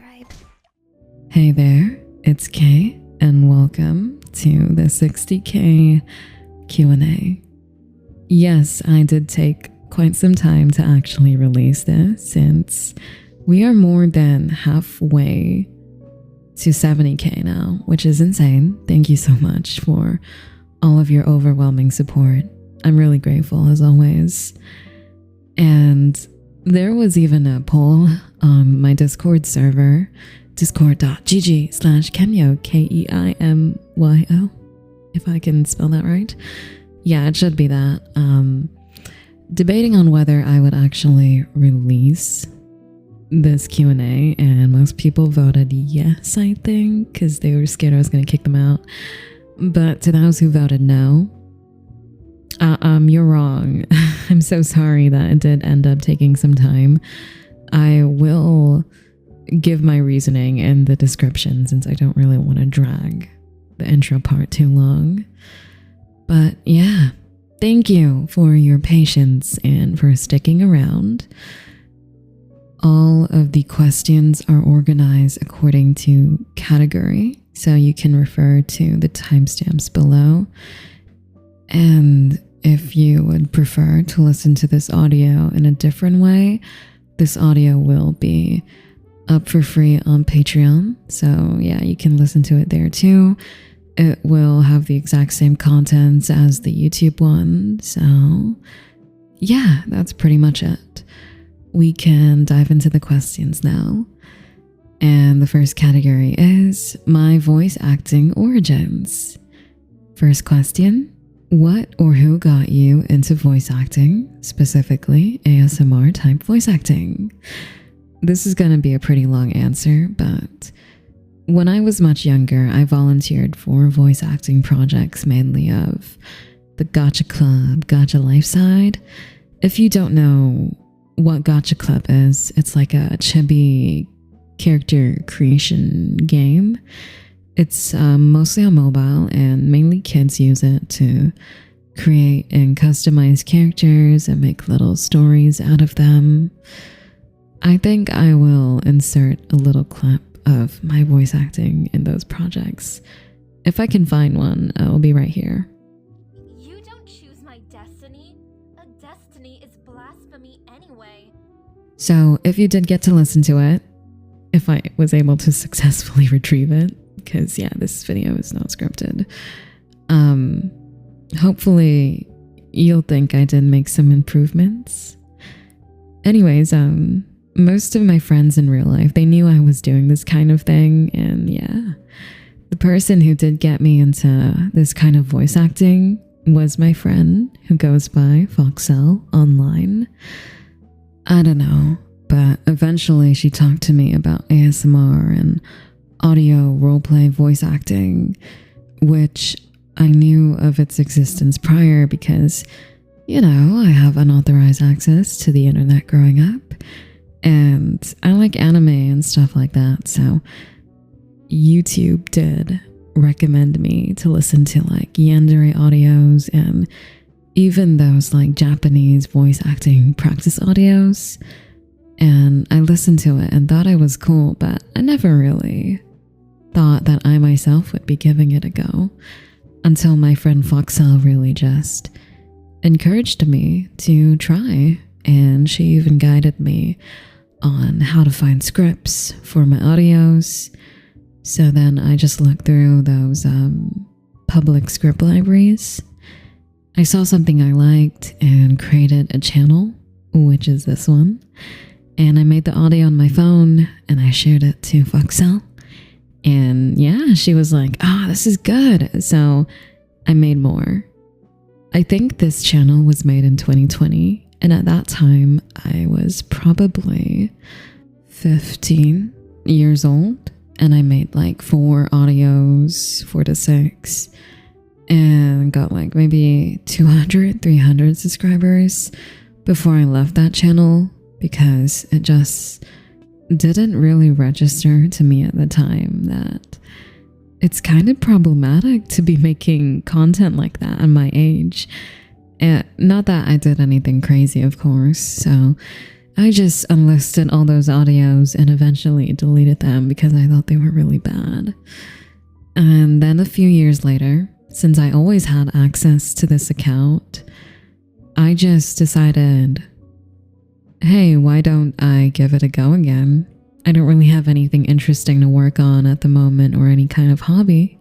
subscribe. Hey there, it's Kei, and welcome to the 60K Q&A. Yes, I did take quite some time to actually release this, since we are more than halfway to 70K now, which is insane. Thank you so much for all of your overwhelming support. I'm really grateful as always. And there was even a poll on my Discord server, discord.gg/Keimyo, Keimyo, if I can spell that right. Yeah, it should be that. Debating on whether I would actually release this Q&A, and most people voted yes, I think, because they were scared I was going to kick them out. But to those who voted no, you're wrong. I'm so sorry that it did end up taking some time. I will give my reasoning in the description, since I don't really want to drag the intro part too long. But yeah, thank you for your patience and for sticking around. All of the questions are organized according to category, so you can refer to the timestamps below. And if you would prefer to listen to this audio in a different way, this audio will be up for free on Patreon. So yeah, you can listen to it there too. It will have the exact same contents as the YouTube one. So yeah, that's pretty much it. We can dive into the questions now. And the first category is my voice acting origins. First question. What or who got you into voice acting, specifically ASMR type voice acting? This is going to be a pretty long answer, but when I was much younger, I volunteered for voice acting projects, mainly of the Gacha Club, Gacha Life side. If you don't know what Gacha Club is, it's like a chibi character creation game. It's mostly on mobile, and mainly kids use it to create and customize characters and make little stories out of them. I think I will insert a little clip of my voice acting in those projects. If I can find one, I'll be right here. You don't choose my destiny. A destiny is blasphemy anyway. So if you did get to listen to it, if I was able to successfully retrieve it, because yeah, this video is not scripted. Hopefully you'll think I did make some improvements. Anyways, most of my friends in real life, they knew I was doing this kind of thing, and yeah, the person who did get me into this kind of voice acting was my friend who goes by Foxelle online. I don't know, but eventually she talked to me about ASMR and audio roleplay voice acting, which I knew of its existence prior because, you know, I have unauthorized access to the internet growing up, and I like anime and stuff like that, so YouTube did recommend me to listen to like yandere audios and even those like Japanese voice acting practice audios, and I listened to it and thought it was cool, but I never really thought that I myself would be giving it a go until my friend Foxelle really just encouraged me to try, and she even guided me on how to find scripts for my audios. So then I just looked through those public script libraries. I saw something I liked and created a channel, which is this one, and I made the audio on my phone and I shared it to Foxelle. And yeah, she was like, this is good. So I made more. I think this channel was made in 2020. And at that time, I was probably 15 years old. And I made like 4 audios, 4 to 6. And got like maybe 200, 300 subscribers before I left that channel, because it just didn't really register to me at the time that it's kind of problematic to be making content like that at my age. And not that I did anything crazy, of course. So I just unlisted all those audios and eventually deleted them because I thought they were really bad. And then a few years later, since I always had access to this account, I just decided, hey, why don't I give it a go again? I don't really have anything interesting to work on at the moment or any kind of hobby.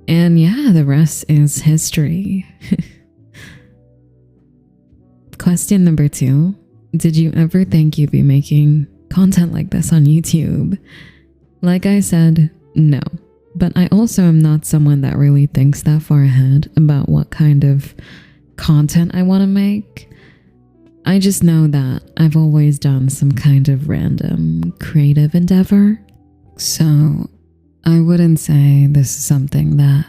And yeah, the rest is history. Question number 2. Did you ever think you'd be making content like this on YouTube? Like I said, no. But I also am not someone that really thinks that far ahead about what kind of content I want to make. I just know that I've always done some kind of random creative endeavor. So I wouldn't say this is something that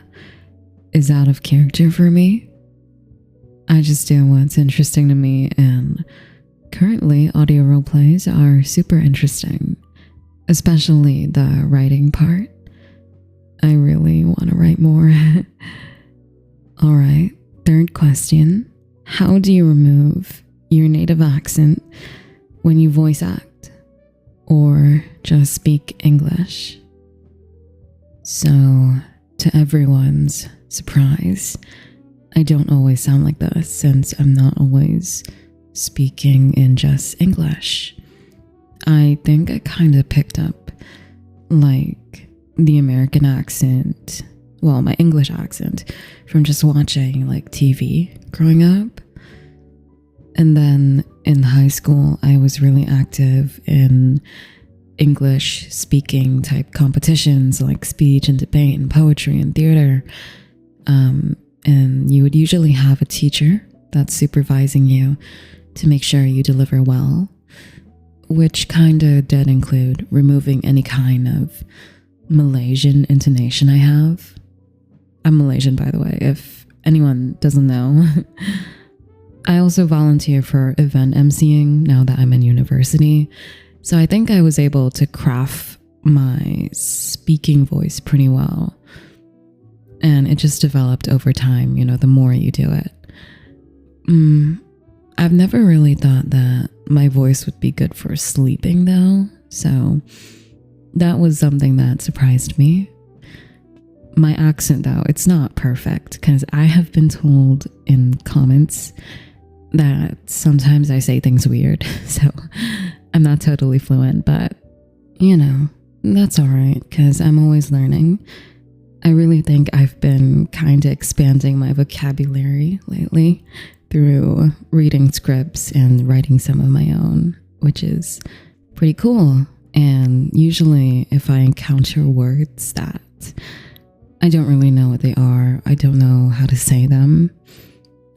is out of character for me. I just do what's interesting to me, and currently audio roleplays are super interesting, especially the writing part. I really want to write more. Alright, third question. How do you remove your native accent when you voice act or just speak English? So, to everyone's surprise, I don't always sound like this since I'm not always speaking in just English. I think I kind of picked up like the American accent, well, my English accent, from just watching like TV growing up. And then in high school, I was really active in English speaking type competitions like speech and debate and poetry and theater. And you would usually have a teacher that's supervising you to make sure you deliver well, which kind of did include removing any kind of Malaysian intonation I have. I'm Malaysian, by the way, if anyone doesn't know. I also volunteer for event emceeing now that I'm in university. So I think I was able to craft my speaking voice pretty well. And it just developed over time, you know, the more you do it. I've never really thought that my voice would be good for sleeping though. So that was something that surprised me. My accent though, it's not perfect because I have been told in comments that sometimes I say things weird. So I'm not totally fluent, but you know, that's all right because I'm always learning. I really think I've been kind of expanding my vocabulary lately through reading scripts and writing some of my own, which is pretty cool. And usually if I encounter words that I don't really know what they are, I don't know how to say them,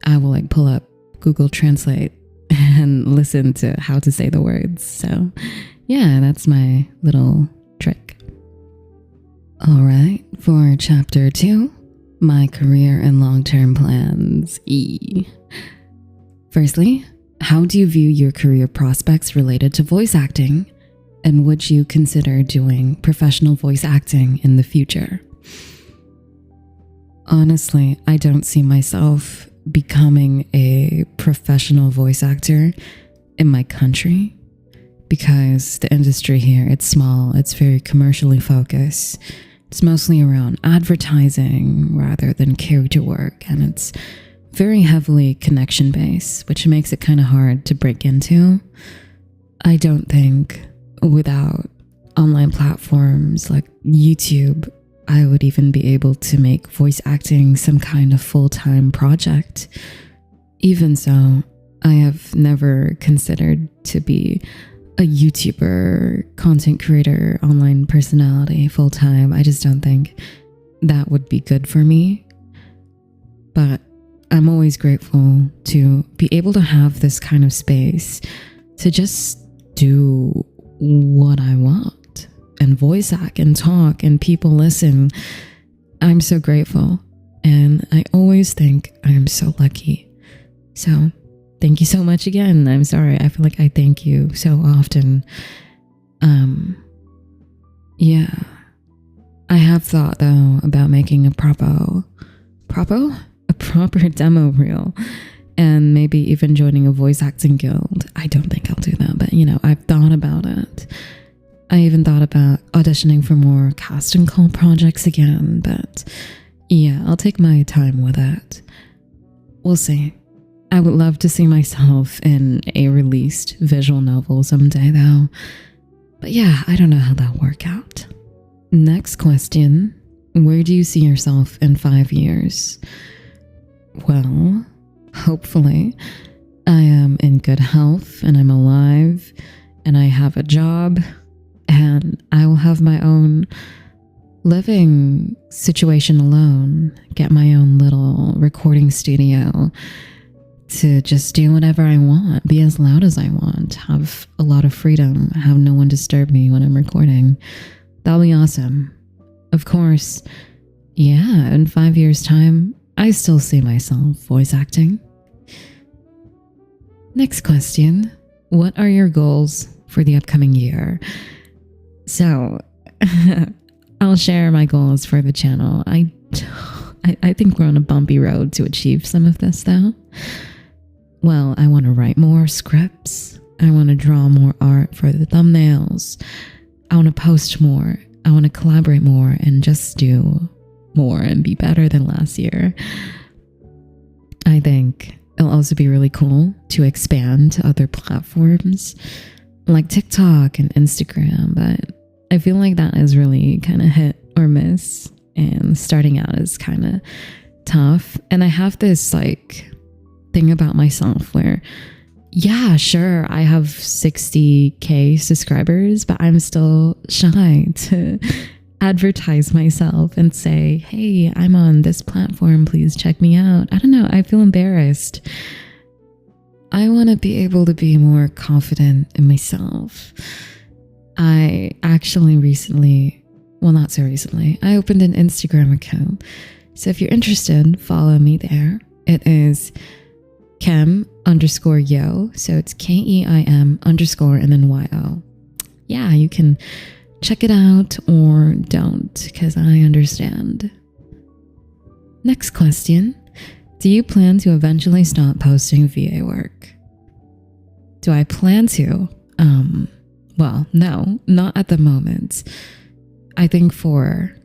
I will like pull up Google Translate and listen to how to say the words. So yeah, that's my little trick. All right, for chapter 2, my career and long-term plans. Firstly, how do you view your career prospects related to voice acting? And would you consider doing professional voice acting in the future? Honestly, I don't see myself becoming a professional voice actor in my country because the industry here, it's small, it's very commercially focused. It's mostly around advertising rather than character work, and it's very heavily connection based, which makes it kind of hard to break into. I don't think without online platforms like YouTube, I would even be able to make voice acting some kind of full-time project. Even so, I have never considered to be a YouTuber, content creator, online personality full-time. I just don't think that would be good for me. But I'm always grateful to be able to have this kind of space to just do what I want and voice act and talk and people listen. I'm so grateful. And I always think I am so lucky. So thank you so much again. I'm sorry. I feel like I thank you so often. Yeah. I have thought though about making a proper demo reel and maybe even joining a voice acting guild. I don't think I'll do that, but I've thought about it. I even thought about auditioning for more cast and call projects again, but yeah, I'll take my time with it. We'll see. I would love to see myself in a released visual novel someday though. But yeah, I don't know how that'll work out. Next question. Where do you see yourself in 5 years? Well, hopefully I am in good health and I'm alive and I have a job and I will have my own living situation alone, get my own little recording studio to just do whatever I want, be as loud as I want, have a lot of freedom, have no one disturb me when I'm recording. That'll be awesome. Of course, yeah, in 5 years' time, I still see myself voice acting. Next question. What are your goals for the upcoming year? So, I'll share my goals for the channel. I think we're on a bumpy road to achieve some of this though. Well, I want to write more scripts. I want to draw more art for the thumbnails. I want to post more. I want to collaborate more and just do more and be better than last year. I think it'll also be really cool to expand to other platforms like TikTok and Instagram, but I feel like that is really kind of hit or miss, and starting out is kind of tough. And I have this thing about myself where, yeah, sure, I have 60K subscribers, but I'm still shy to advertise myself and say, hey, I'm on this platform, please check me out. I don't know, I feel embarrassed. I want to be able to be more confident in myself. I actually recently, well, not so recently, I opened an Instagram account. So if you're interested, follow me there. It is Keim_yo. So it's KEIM_ and then YO. Yeah, you can check it out or don't, because I understand. Next question. Do you plan to eventually stop posting VA work? Do I plan to? Well, no, not at the moment. I think for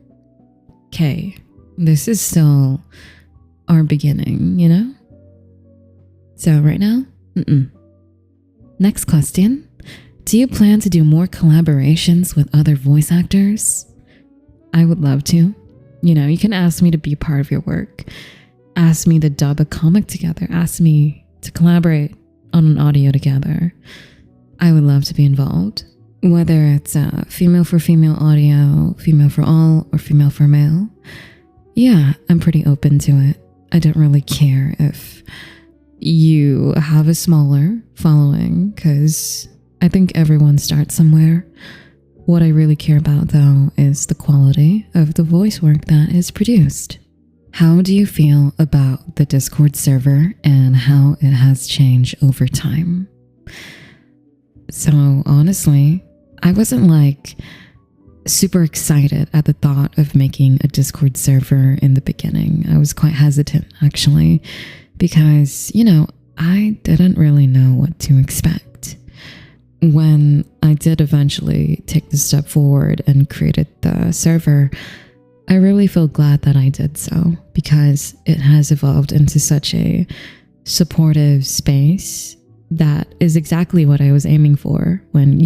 Kei, this is still our beginning, So right now, Next question. Do you plan to do more collaborations with other voice actors? I would love to. You can ask me to be part of your work. Ask me to dub a comic together. Ask me to collaborate on an audio together. I would love to be involved. Whether it's female for female audio, female for all, or female for male. Yeah, I'm pretty open to it. I don't really care if you have a smaller following, because I think everyone starts somewhere. What I really care about, though, is the quality of the voice work that is produced. How do you feel about the Discord server and how it has changed over time? So honestly, I wasn't super excited at the thought of making a Discord server in the beginning. I was quite hesitant actually, because, I didn't really know what to expect. When I did eventually take the step forward and created the server, I really feel glad that I did so, because it has evolved into such a supportive space that is exactly what I was aiming for when,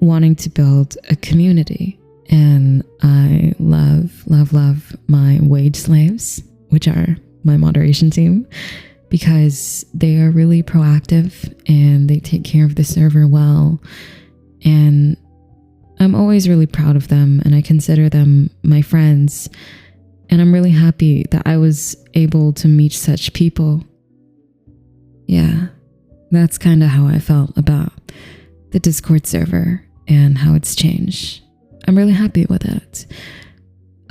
wanting to build a community. And I love my wage slaves, which are my moderation team, because they are really proactive and they take care of the server well. And I'm always really proud of them, and I consider them my friends. And I'm really happy that I was able to meet such people. Yeah, that's kind of how I felt about the Discord server and how it's changed. I'm really happy with it.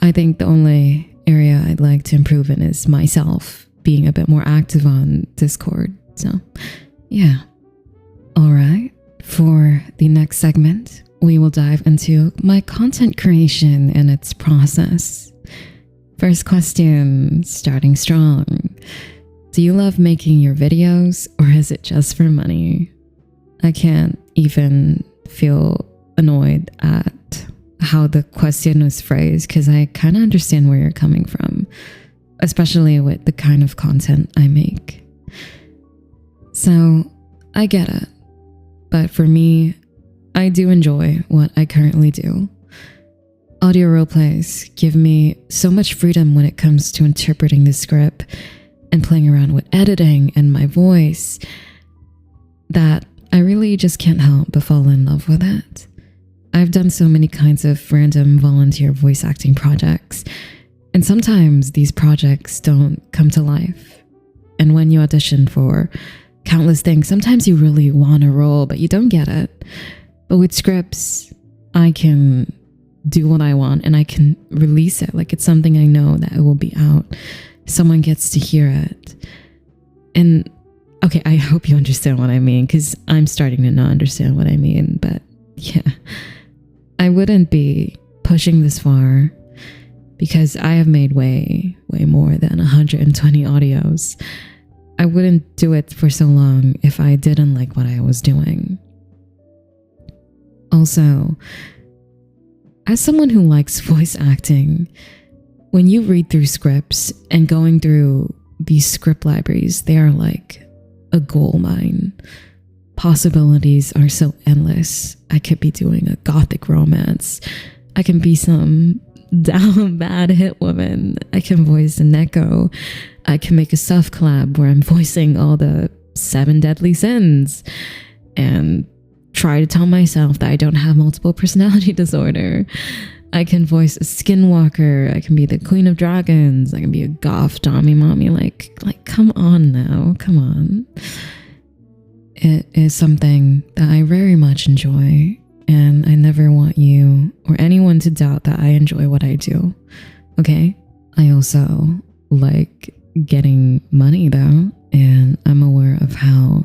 I think the only area I'd like to improve in is myself being a bit more active on Discord. So, yeah. All right. For the next segment, we will dive into my content creation and its process. First question, starting strong. Do you love making your videos, or is it just for money? I can't even feel annoyed at how the question was phrased, because I kind of understand where you're coming from, especially with the kind of content I make. So I get it. But for me, I do enjoy what I currently do. Audio roleplays give me so much freedom when it comes to interpreting the script and playing around with editing and my voice that I really just can't help but fall in love with it. I've done so many kinds of random volunteer voice acting projects, and sometimes these projects don't come to life. And when you audition for countless things, sometimes you really want a role, but you don't get it. But with scripts, I can do what I want and I can release it like it's something I know that it will be out. Someone gets to hear it. And okay, I hope you understand what I mean, because I'm starting to not understand what I mean. But yeah, I wouldn't be pushing this far because I have made way more than 120 audios. I wouldn't do it for so long if I didn't like what I was doing. Also, as someone who likes voice acting, when you read through scripts and going through these script libraries, they are like a gold mine. Possibilities are so endless. I could be doing a gothic romance. I can be some down bad hit woman. I can voice a Neko. I can make a self collab where I'm voicing all the 7 deadly sins and try to tell myself that I don't have multiple personality disorder. I can voice a skinwalker. I can be the queen of dragons. I can be a goth dommy mommy. Like come on now, come on. It is something that I very much enjoy, and I never want you or anyone to doubt that I enjoy what I do. Okay? I also like getting money though, and I'm aware of how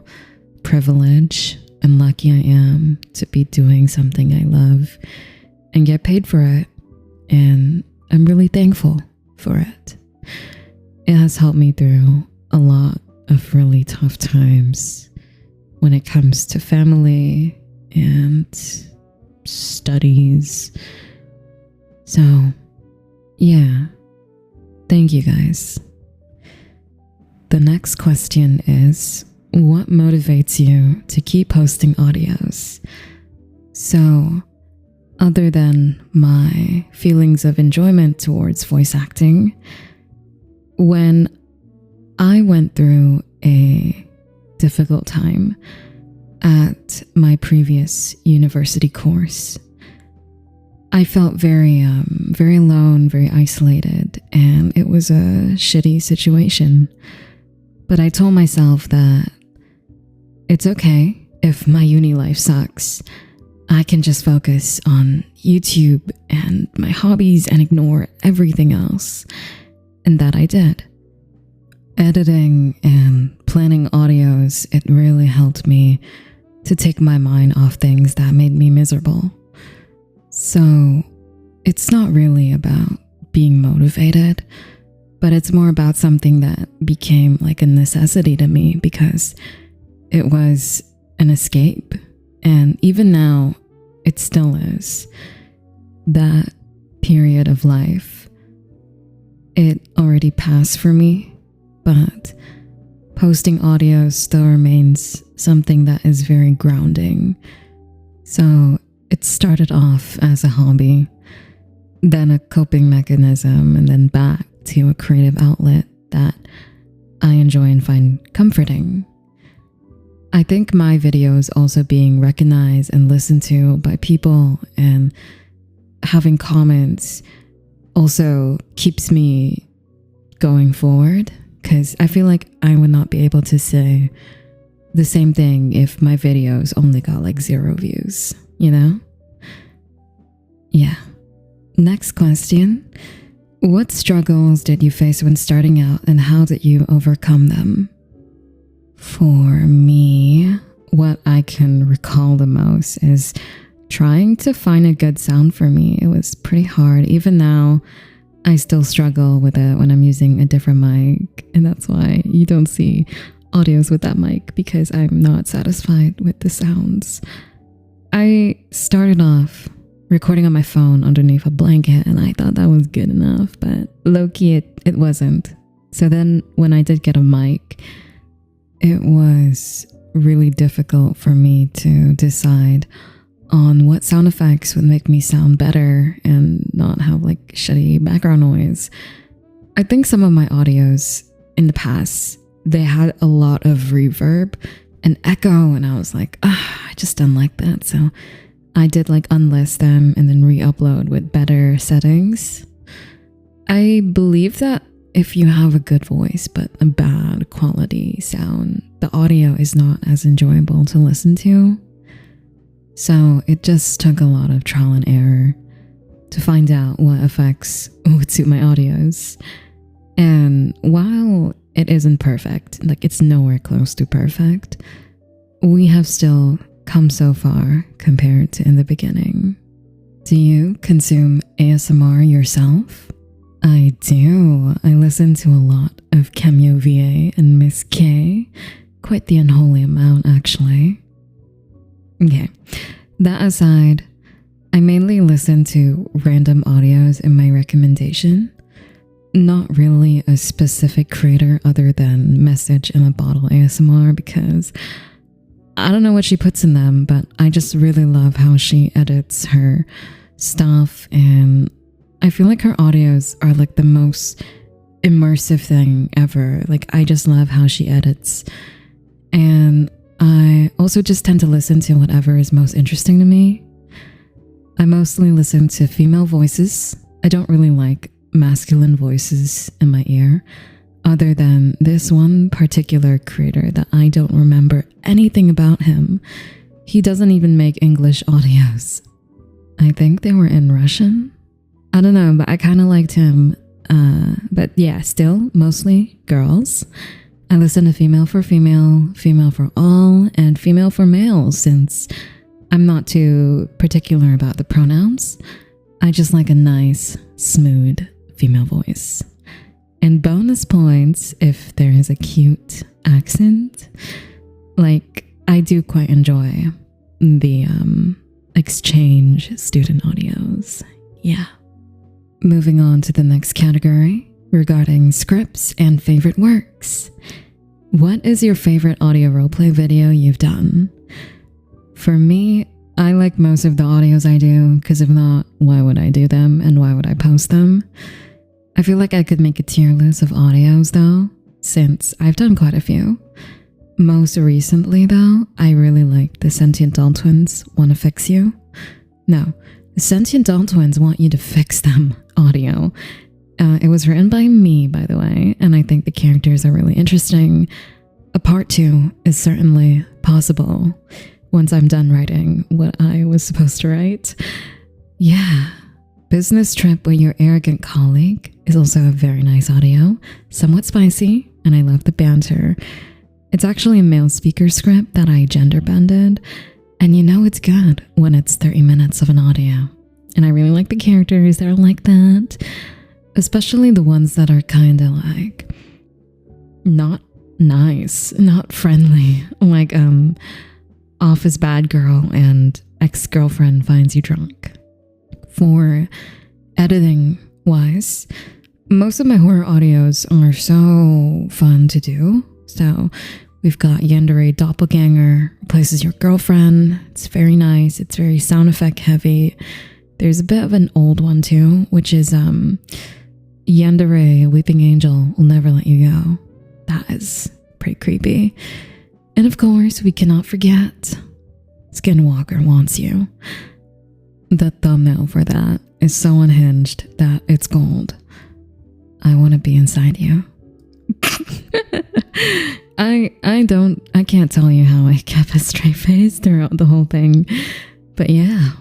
privileged and lucky I am to be doing something I love and get paid for it, and I'm really thankful for it. It has helped me through a lot of really tough times when it comes to family and studies. So yeah, thank you guys. The next question is, what motivates you to keep posting audios? So, other than my feelings of enjoyment towards voice acting, when I went through a difficult time at my previous university course, I felt very alone, very isolated, and it was a shitty situation. But I told myself that it's okay if my uni life sucks. I can just focus on YouTube and my hobbies and ignore everything else. And that I did. Editing and planning audios, it really helped me to take my mind off things that made me miserable. So it's not really about being motivated, but it's more about something that became like a necessity to me because it was an escape. And even now, it still is. That period of life, it already passed for me, but posting audio still remains something that is very grounding. So it started off as a hobby, then a coping mechanism, and then back to a creative outlet that I enjoy and find comforting. I think my videos also being recognized and listened to by people and having comments also keeps me going forward, because I feel like I would not be able to say the same thing if my videos only got like 0 views, you know? Yeah. Next question. What struggles did you face when starting out, and how did you overcome them? For me, what I can recall the most is trying to find a good sound for me. It was pretty hard. Even now, I still struggle with it when I'm using a different mic, and that's why you don't see audios with that mic, because I'm not satisfied with the sounds. I started off recording on my phone underneath a blanket, and I thought that was good enough, but low-key it wasn't. So then when I did get a mic, it was really difficult for me to decide on what sound effects would make me sound better and not have like shitty background noise. I think some of my audios in the past, they had a lot of reverb and echo, and I was like, I just don't like that. So I did like unlist them and then re-upload with better settings. I believe that if you have a good voice but a bad quality sound, the audio is not as enjoyable to listen to. So it just took a lot of trial and error to find out what effects would suit my audios. And while it isn't perfect, like it's nowhere close to perfect, we have still come so far compared to in the beginning. Do you consume ASMR yourself? I do. I listen to a lot of Cameo VA and Miss Kei. Quite the unholy amount, actually. Okay, that aside, I mainly listen to random audios in my recommendation. Not really a specific creator other than Message in a Bottle ASMR, because I don't know what she puts in them, but I just really love how she edits her stuff, and I feel like her audios are like the most immersive thing ever. Like, I just love how she edits. And I also just tend to listen to whatever is most interesting to me. I mostly listen to female voices. I don't really like masculine voices in my ear, other than this one particular creator that I don't remember anything about him. He doesn't even make English audios. I think they were in Russian. I don't know, but I kind of liked him. But yeah, still mostly girls. I listen to female for female, female for all, and female for male, since I'm not too particular about the pronouns. I just like a nice, smooth female voice. And bonus points if there is a cute accent. Like, I do quite enjoy the exchange student audios. Yeah. Moving on to the next category regarding scripts and favorite works. What is your favorite audio roleplay video you've done? For me, I like most of the audios I do, because if not, why would I do them and why would I post them? I feel like I could make a tier list of audios though, since I've done quite a few. Most recently though, I really like the Sentient Doll Twins Wanna Fix You. No, the Sentient Doll Twins Want You to Fix Them audio. It was written by me, by the way, and I think the characters are really interesting. A part 2 is certainly possible once I'm done writing what I was supposed to write. Yeah. Business Trip with Your Arrogant Colleague is also a very nice audio, somewhat spicy, and I love the banter. It's actually a male speaker script that I gender bended, and you know it's good when it's 30 minutes of an audio. And I really like the characters that are like that, especially the ones that are kind of like not nice, not friendly, like Office Bad Girl and Ex-Girlfriend Finds You Drunk. For editing wise, most of my horror audios are so fun to do. So we've got Yandere Doppelganger Replaces Your Girlfriend. It's very nice. It's very sound effect heavy. There's a bit of an old one too, which is Yandere Weeping Angel Will Never Let You Go. That is pretty creepy. And of course, we cannot forget Skinwalker Wants You. The thumbnail for that is so unhinged that it's gold. I want to be inside you. I can't tell you how I kept a straight face throughout the whole thing. But yeah.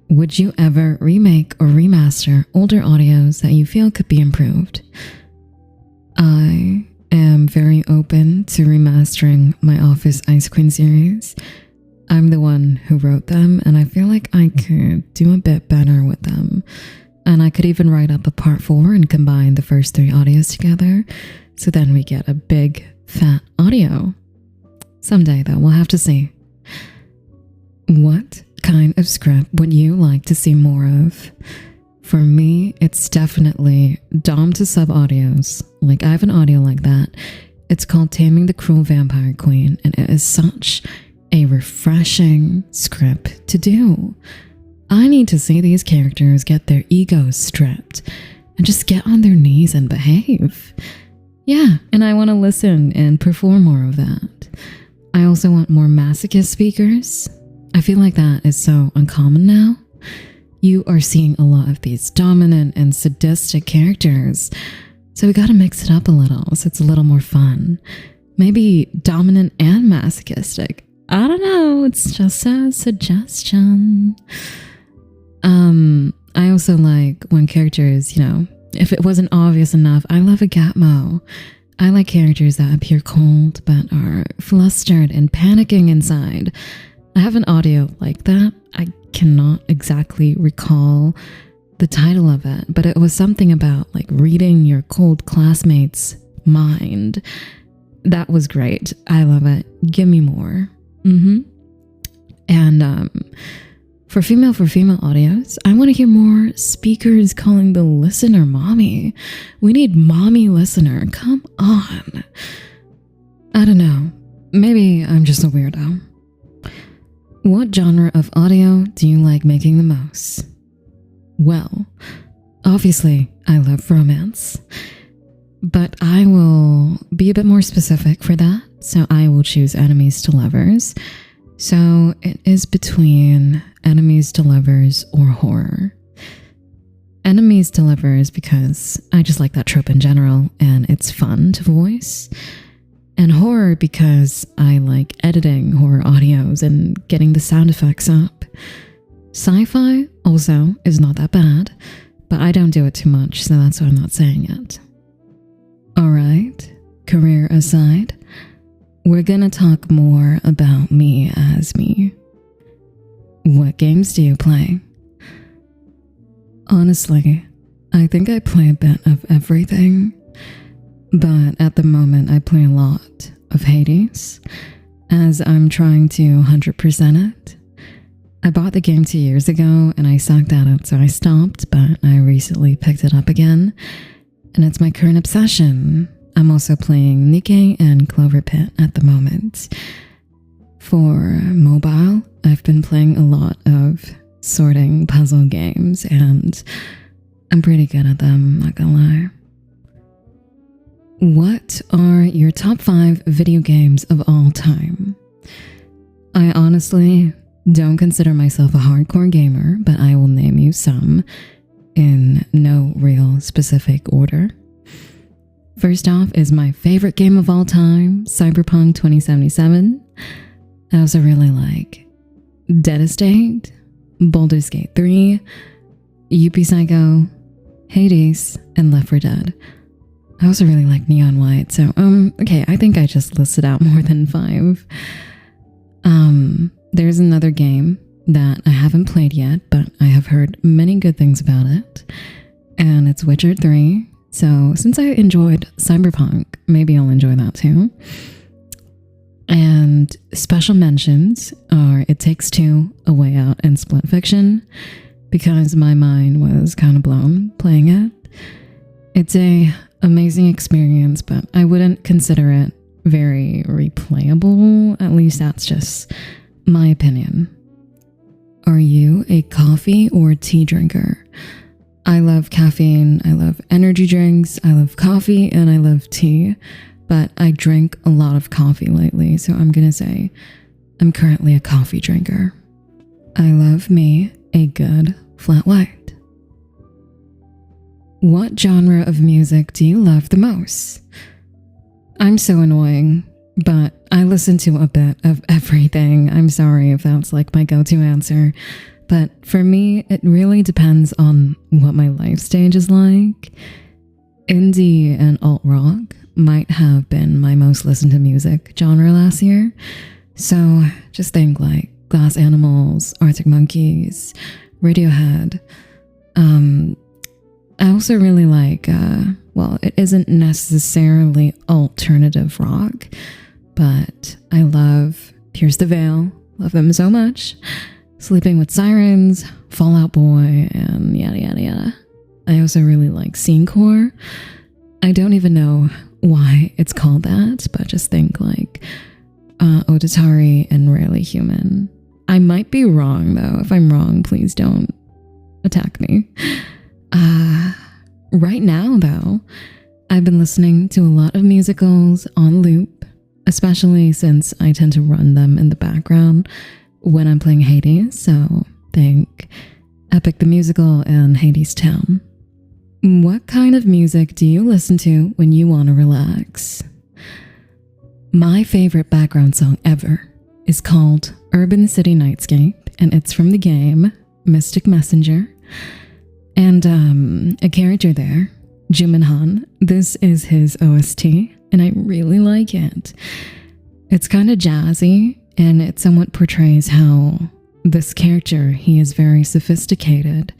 Would you ever remake or remaster older audios that you feel could be improved? I am very open to remastering my Office Ice Queen series. I'm the one who wrote them, and I feel like I could do a bit better with them. And I could even write up a part 4 and combine the first 3 audios together. So then we get a big, fat audio. Someday, though, we'll have to see. What kind of script would you like to see more of? For me, it's definitely dom to sub audios. Like, I have an audio like that. It's called Taming the Cruel Vampire Queen, and it is such a refreshing script to do. I need to see these characters get their egos stripped and just get on their knees and behave. Yeah, and I want to listen and perform more of that. I also want more masochist speakers. I feel like that is so uncommon now. You are seeing a lot of these dominant and sadistic characters, so we gotta mix it up a little so it's a little more fun. Maybe dominant and masochistic. I don't know, it's just a suggestion. I also like when characters, if it wasn't obvious enough, I love a Gatmo. I like characters that appear cold but are flustered and panicking inside. I have an audio like that. I cannot exactly recall the title of it, but it was something about like reading your cold classmate's mind. That was great. I love it. Give me more. And for female audios, I want to hear more speakers calling the listener mommy. We need mommy listener. Come on. I don't know. Maybe I'm just a weirdo. What genre of audio do you like making the most? Well, obviously, I love romance, but I will be a bit more specific for that, so I will choose enemies to lovers. So it is between enemies to lovers or horror. Enemies to lovers because I just like that trope in general and it's fun to voice. And horror because I like editing horror audios and getting the sound effects up. Sci-fi also is not that bad, but I don't do it too much, so that's why I'm not saying it. Alright, career aside, we're gonna talk more about me as me. What games do you play? Honestly, I think I play a bit of everything. But at the moment, I play a lot of Hades, as I'm trying to 100% it. I bought the game 2 years ago, and I sucked at it, so I stopped, but I recently picked it up again, and it's my current obsession. I'm also playing Nikkei and Clover Pit at the moment. For mobile, I've been playing a lot of sorting puzzle games, and I'm pretty good at them, not gonna lie. What are your top 5 video games of all time? I honestly don't consider myself a hardcore gamer, but I will name you some in no real specific order. First off is my favorite game of all time, Cyberpunk 2077. I also really like Dead Estate, Baldur's Gate 3, UP Psycho, Hades, and Left 4 Dead. I also really like Neon White, so okay, I think I just listed out more than 5. There's another game that I haven't played yet, but I have heard many good things about it, and it's Witcher 3. So since I enjoyed Cyberpunk, maybe I'll enjoy that too. And special mentions are It Takes Two, A Way Out, and Split Fiction, because my mind was kind of blown playing it. It's a amazing experience, but I wouldn't consider it very replayable. At least that's just my opinion. Are you a coffee or tea drinker? I love caffeine, I love energy drinks, I love coffee, and I love tea, but I drink a lot of coffee lately, so I'm gonna say I'm currently a coffee drinker. I love me a good flat white. What genre of music do you love the most? I'm so annoying, but I listen to a bit of everything. I'm sorry if that's like my go-to answer, but for me, it really depends on what my life stage is like. Indie and alt-rock might have been my most listened to music genre last year, so just think like Glass Animals, Arctic Monkeys, Radiohead, I also really like, well, it isn't necessarily alternative rock, but I love Pierce the Veil. Love them so much. Sleeping with Sirens, Fall Out Boy, and yada yada yada. I also really like scenecore. I don't even know why it's called that, but just think like Otatari and Rarely Human. I might be wrong though. If I'm wrong, please don't attack me. Right now though, I've been listening to a lot of musicals on loop, especially since I tend to run them in the background when I'm playing Hades. So think Epic the Musical and Hades Town. What kind of music do you listen to when you want to relax? My favorite background song ever is called Urban City Nightscape, and it's from the game Mystic Messenger. And a character there, Juminhan, this is his OST, and I really like it. It's kind of jazzy, and it somewhat portrays how this character, he is very sophisticated,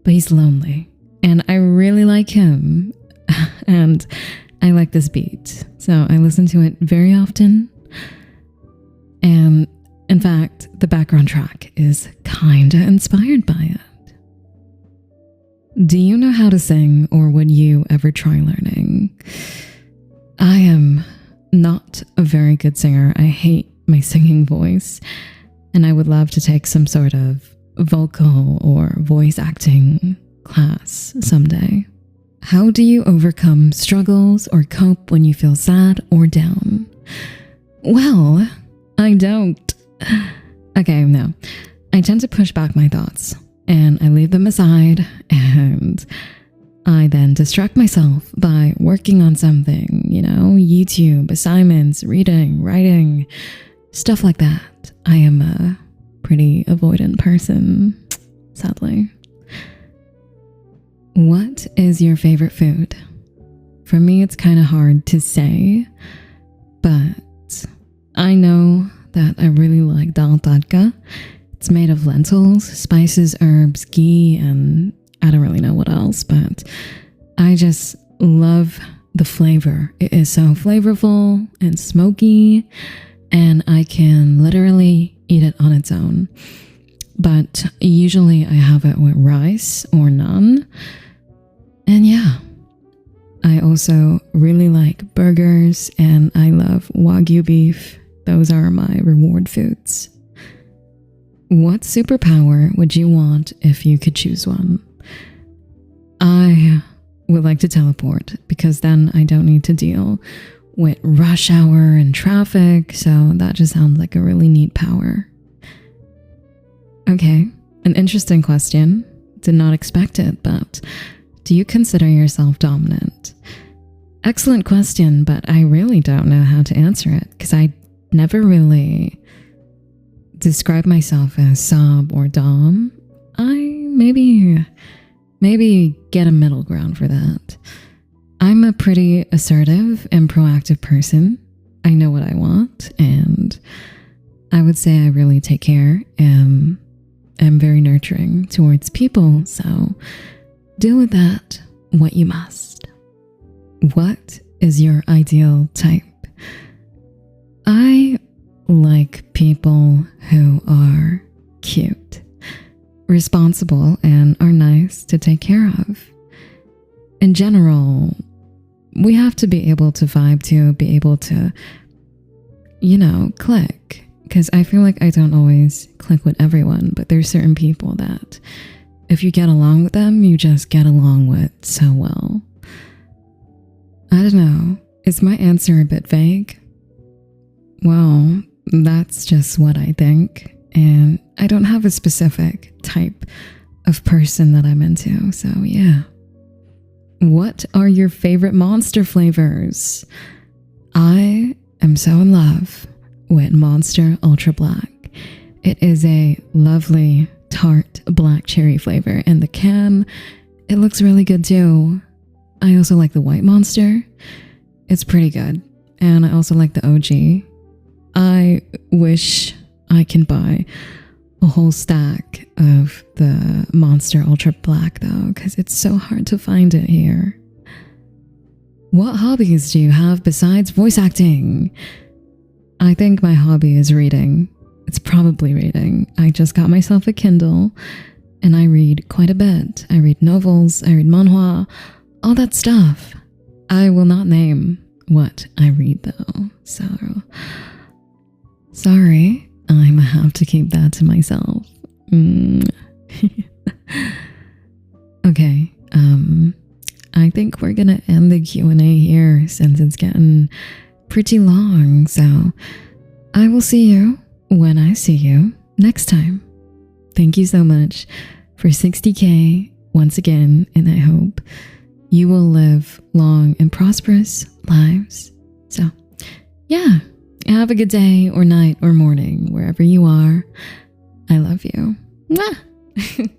but he's lonely. And I really like him, and I like this beat, so I listen to it very often. And in fact, the background track is kinda inspired by it. Do you know how to sing, or would you ever try learning? I am not a very good singer. I hate my singing voice, and I would love to take some sort of vocal or voice acting class someday. How do you overcome struggles or cope when you feel sad or down? Well, I don't. Okay, no. I tend to push back my thoughts, and I leave them aside, and I then distract myself by working on something, YouTube, assignments, reading, writing, stuff like that. I am a pretty avoidant person, sadly. What is your favorite food? For me, it's kind of hard to say, but I know that I really like dal tadka. It's made of lentils, spices, herbs, ghee, and I don't really know what else, but I just love the flavor. It is so flavorful and smoky, and I can literally eat it on its own. But usually I have it with rice or naan. And yeah, I also really like burgers, and I love Wagyu beef. Those are my reward foods. What superpower would you want if you could choose one? I would like to teleport, because then I don't need to deal with rush hour and traffic, so that just sounds like a really neat power. Okay, an interesting question. Did not expect it, but do you consider yourself dominant? Excellent question, but I really don't know how to answer it, because I never really describe myself as sub or dom. I maybe get a middle ground for that. I'm a pretty assertive and proactive person. I know what I want, and I would say I really take care and am very nurturing towards people, so deal with that what you must. What is your ideal type? I like people who are cute, responsible, and are nice to take care of. In general, we have to be able to vibe to, be able to, click. Because I feel like I don't always click with everyone, but there's certain people that if you get along with them, you just get along with so well. I don't know. Is my answer a bit vague? Well, that's just what I think. And I don't have a specific type of person that I'm into, so yeah. What are your favorite Monster flavors? I am so in love with Monster Ultra Black. It is a lovely tart black cherry flavor, and the can, it looks really good too. I also like the white Monster. It's pretty good. And I also like the OG. I wish I can buy a whole stack of the Monster Ultra Black though, because it's so hard to find it here. What hobbies do you have besides voice acting? I think my hobby is reading. It's probably reading. I just got myself a Kindle and I read quite a bit. I read novels, I read manhwa, all that stuff. I will not name what I read though, so sorry, I'm gonna have to keep that to myself. Okay, I think we're gonna end the Q&A here since it's getting pretty long, so I will see you when I see you next time. Thank you so much for 60K once again, and I hope you will live long and prosperous lives. So, yeah, have a good day or night or morning, wherever you are. I love you. Mwah!